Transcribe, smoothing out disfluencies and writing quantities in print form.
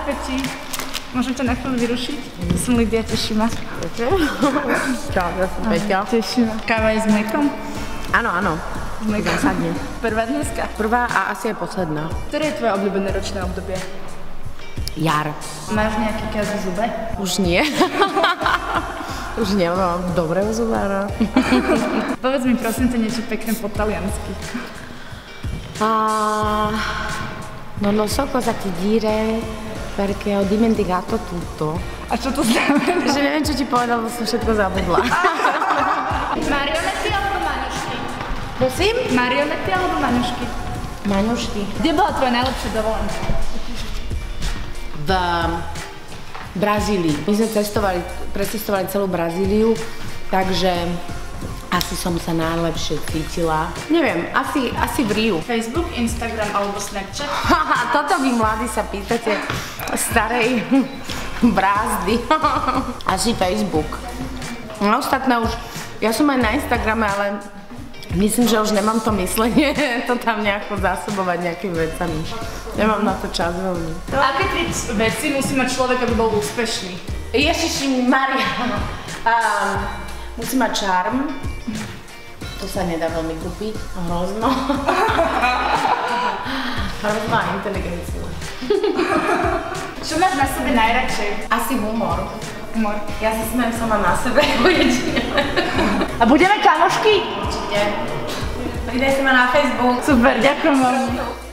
Peti. Môžem ťa na chvíľu vyrušiť? Som Lidia, teší ma. Čau, ja som Peťa. Teší ma. Káva je s mliekom? Áno, áno. Zásadne. Prvá dneska? Prvá a asi aj posledná. Ktoré je tvoje obľúbené ročné obdobie? Jar. Máš nejaký kaz v zube? Už nie. Už nemám dobrého zubára. Povedz mi prosím to niečo pekné po taliansky. Non so cosa ti dire perché ho dimenticato tutto. A čo to znamená? Že neviem, čo ti povedal, bo som všetko zabudla. Marionety alebo maňušky? Prosím? Marionety alebo maňušky? Maňušky. Kde bola tvoja najlepšia dovolenka? V Brazílii. My sme precestovali celú Brazíliu, takže asi som sa najlepšie cítila. Neviem, asi v Riu. Facebook, Instagram alebo Snapchat? Haha, toto vy mladí sa pýtate starej brázdy. Asi Facebook. No ostatné už, ja som aj na Instagrame, ale myslím, že už nemám to myslenie, to tam nejako zásobovať nejakými vecami. Nemám na to čas veľmi. Aké 3 veci musí mať človek, aby bol úspešný? Ježiši Maria. Musí mať šarm. To sa nedá veľmi kúpiť. Hrozno. Hrozno a inteligenciu. Čo máš na sebe najradšej? Asi humor. Humor. Ja sa smejem sama na sebe, ujedine. A budeme kamošky? Určite. Pridaj sa ma na Facebook. Super, ďakujem veľmi.